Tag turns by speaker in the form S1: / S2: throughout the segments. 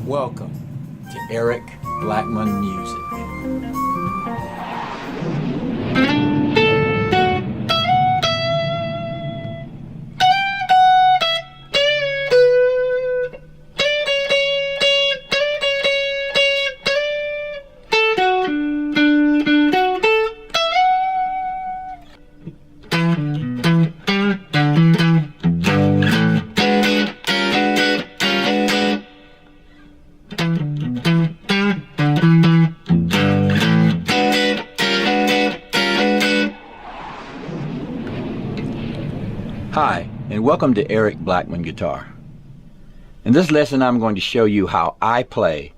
S1: Welcome to Eric Blackmon Music. Hi, and welcome to Eric Blackmon Guitar. In this lesson, I'm going to show you how I play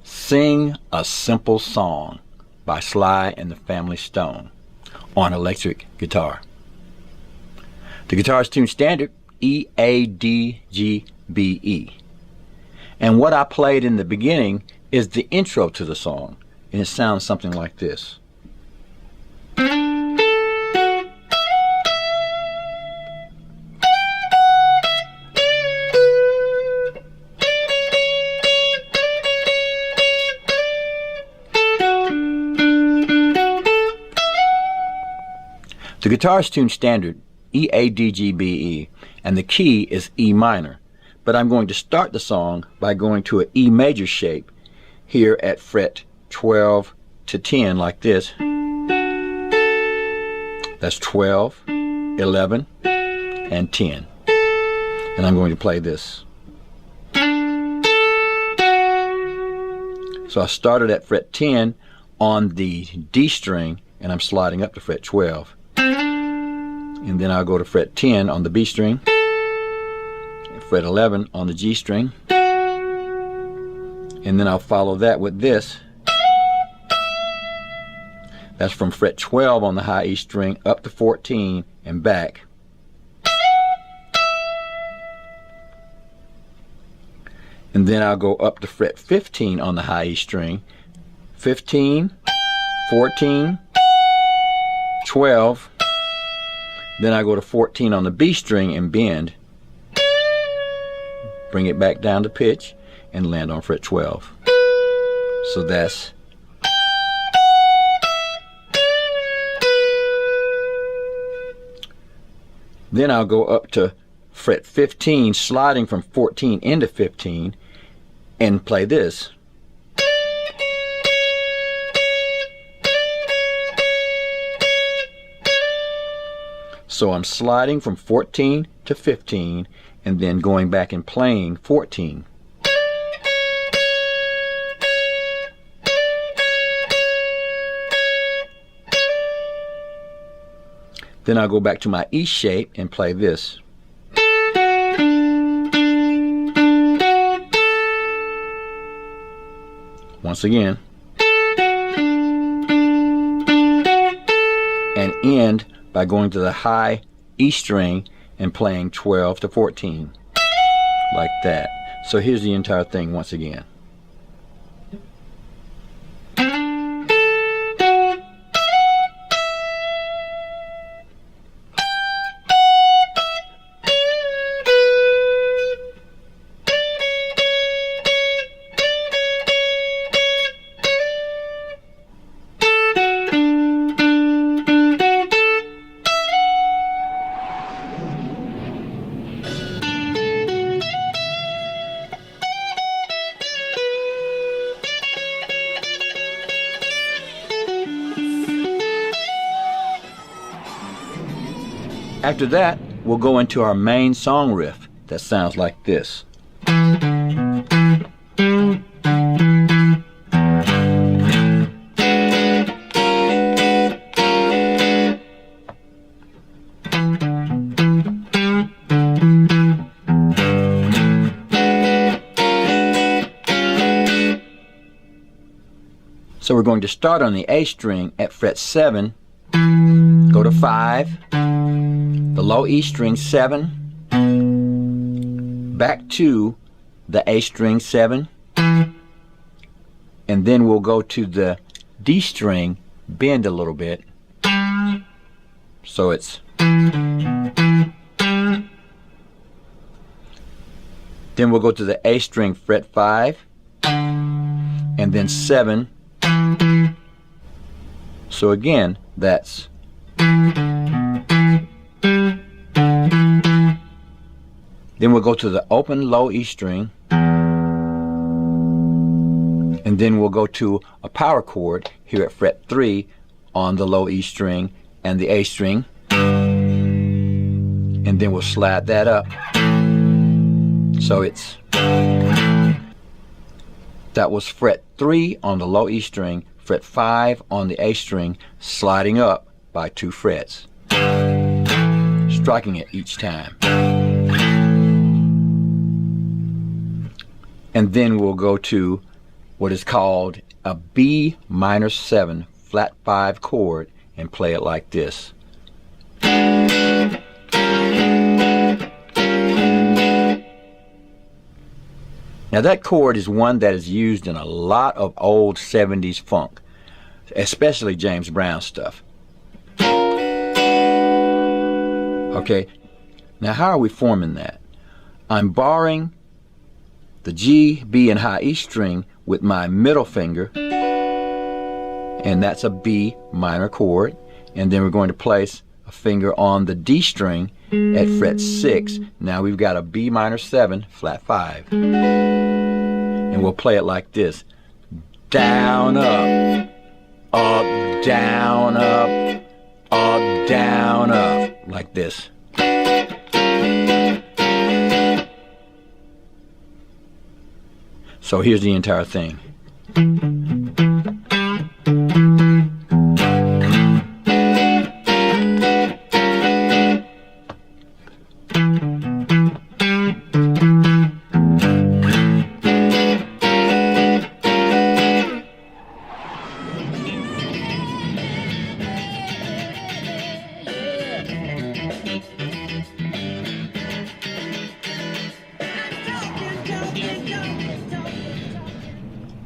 S1: Sing a Simple Song by Sly and the Family Stone on electric guitar. The guitar is tuned standard E, A, D, G, B, E. And what I played in the beginning is the intro to the song, and it sounds something like this. The guitar is tuned standard E, A, D, G, B, E, and the key is E minor. But I'm going to start the song by going to an E major shape here at fret 12 to 10 like this. That's 12, 11, and 10. And I'm going to play this. So I started at fret 10 on the D string, and I'm sliding up to fret 12. And then I'll go to fret 10 on the B string, and fret 11 on the G string, and then I'll follow that with this. That's from fret 12 on the high E string up to 14 and back. And then I'll go up to fret 15 on the high E string, 15, 14, 12, then I go to 14 on the B string and bend, bring it back down to pitch, and land on fret 12. So that's then I'll go up to fret 15, sliding from 14 into 15, and play this. So I'm sliding from 14 to 15 and then going back and playing 14. Then I'll go back to my E shape and play this. Once again. And end by going to the high E string and playing 12 to 14 like that. So here's the entire thing once again. After that, we'll go into our main song riff that sounds like this. So we're going to start on the A string at fret 7, go to 5, the low E string 7, back to the A string 7, and then we'll go to the D string, bend a little bit, so it's Then we'll go to the A string, fret 5, and then 7. So again, that's then we'll go to the open low E string, and then we'll go to a power chord here at fret 3 on the low E string and the A string, and then we'll slide that up. So it's, that was fret 3 on the low E string, fret 5 on the A string, sliding up by 2 frets, striking it each time. And then we'll go to what is called a B minor 7 flat 5 chord and play it like this. Now that chord is one that is used in a lot of old 70s funk, especially James Brown stuff. Okay, now how are we forming that? I'm borrowing the G, B, and high E string with my middle finger, and that's a B minor chord, and then we're going to place a finger on the D string at fret 6. Now we've got a B minor 7 flat 5, and we'll play it like this: down, up, up, down, up, up, down, up, like this. So here's the entire thing.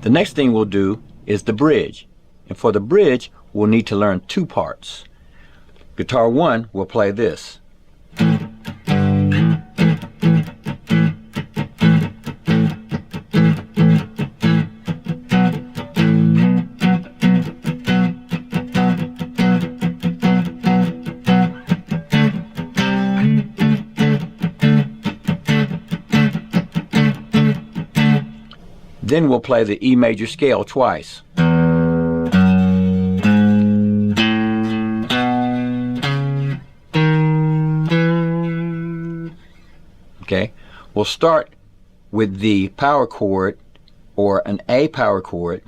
S1: The next thing we'll do is the bridge. And for the bridge, we'll need to learn 2 parts. Guitar 1 will play this. Then we'll play the E major scale twice. Okay, we'll start with the power chord, or an A power chord,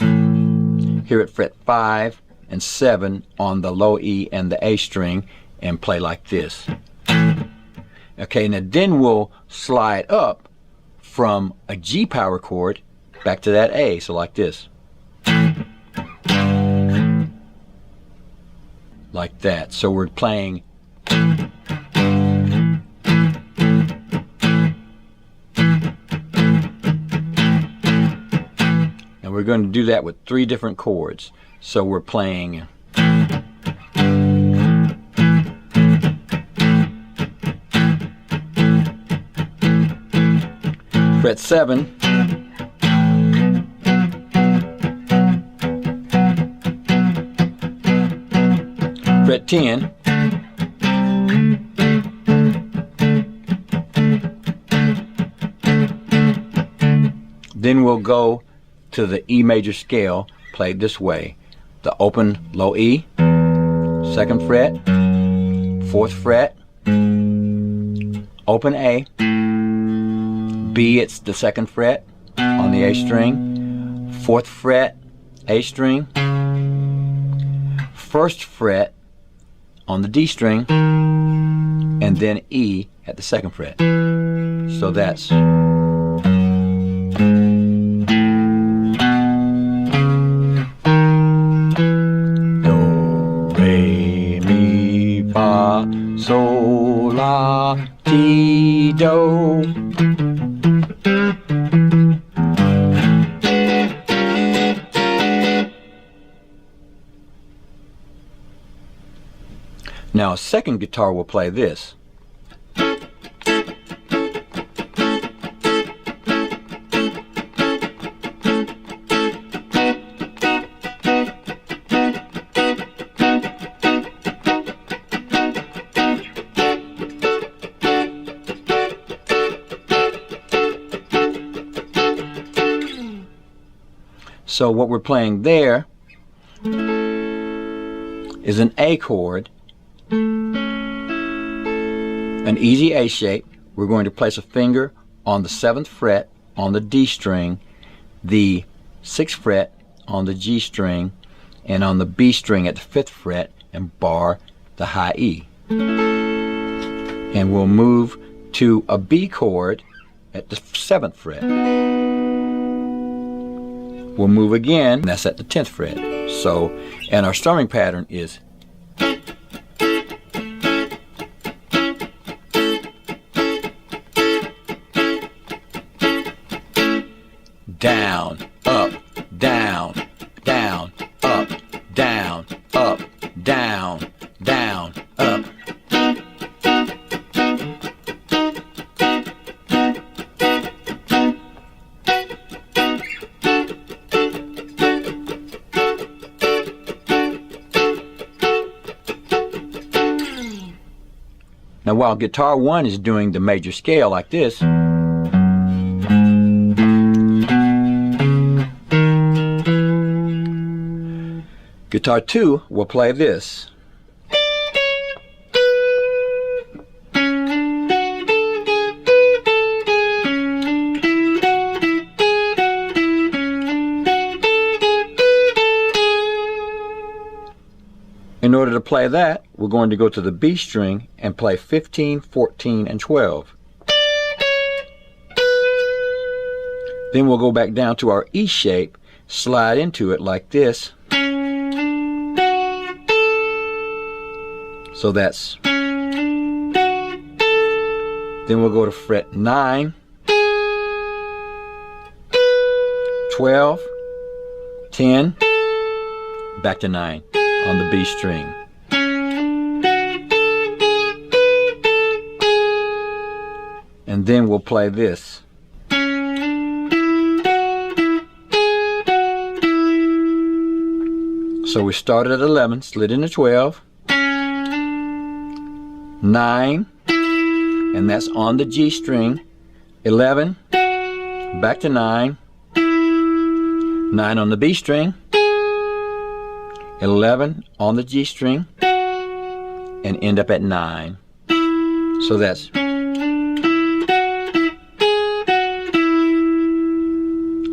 S1: here at fret 5 and 7 on the low E and the A string, and play like this. Okay, now then we'll slide up from a G power chord back to that A, so like this. Like that. So we're playing and we're going to do that with 3 different chords. So we're playing fret 7, fret 10, then we'll go to the E major scale, played this way: the open low E, 2nd fret, 4th fret, open A, B, it's the 2nd fret on the A string, 4th fret, A string, 1st fret on the D string, and then E at the 2nd fret. So that's do, re, mi, fa, sol, la, ti, do. Now a second guitar will play this. So what we're playing there is an A chord, an easy A shape. We're going to place a finger on the 7th fret on the D string, the 6th fret on the G string, and on the B string at the 5th fret, and bar the high E. And we'll move to a B chord at the 7th fret. We'll move again, and that's at the 10th fret. So, and our strumming pattern is down, up, down, down, up, down, up, down, down, up. Now while guitar 1 is doing the major scale like this, guitar 2 will play this. In order to play that, we're going to go to the B string and play 15, 14, and 12. Then we'll go back down to our E shape, slide into it like this. So that's, then we'll go to fret 9, 12, 10, back to 9 on the B string. And then we'll play this. So we started at 11, slid into 12, 9, and that's on the G string, 11, back to 9, 9 on the B string, 11 on the G string, and end up at 9. So that's,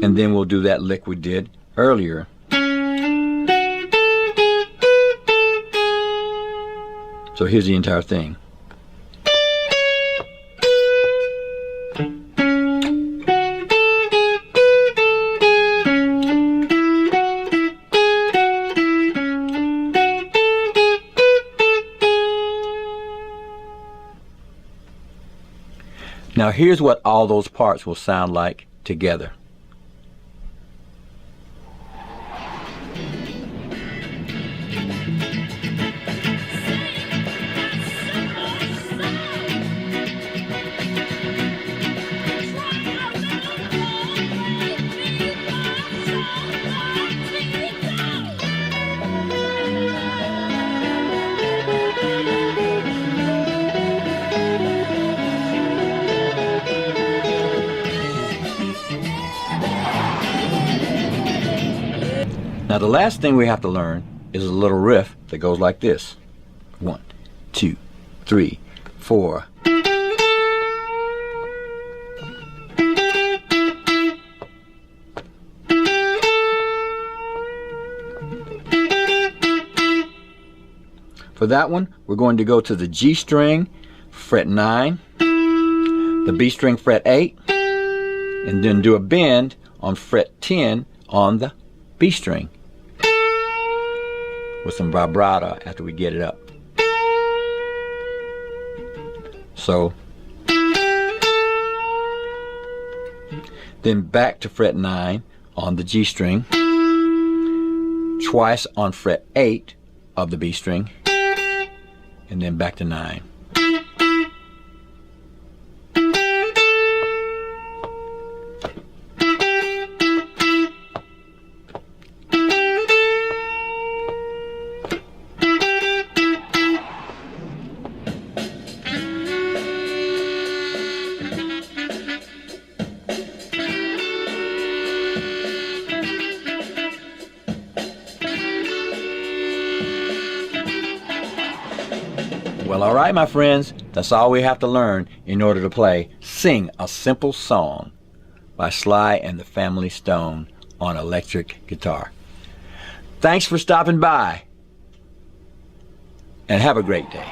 S1: and then we'll do that lick we did earlier. So here's the entire thing. Now here's what all those parts will sound like together. Now the last thing we have to learn is a little riff that goes like this. 1, 2, 3, 4. For that one, we're going to go to the G string, fret 9, the B string, fret 8, and then do a bend on fret 10 on the B string, with some vibrato after we get it up. So then back to fret 9 on the G string, twice on fret 8 of the B string, and then back to 9. Well, all right, my friends, that's all we have to learn in order to play Sing a Simple Song by Sly and the Family Stone on electric guitar. Thanks for stopping by, and have a great day.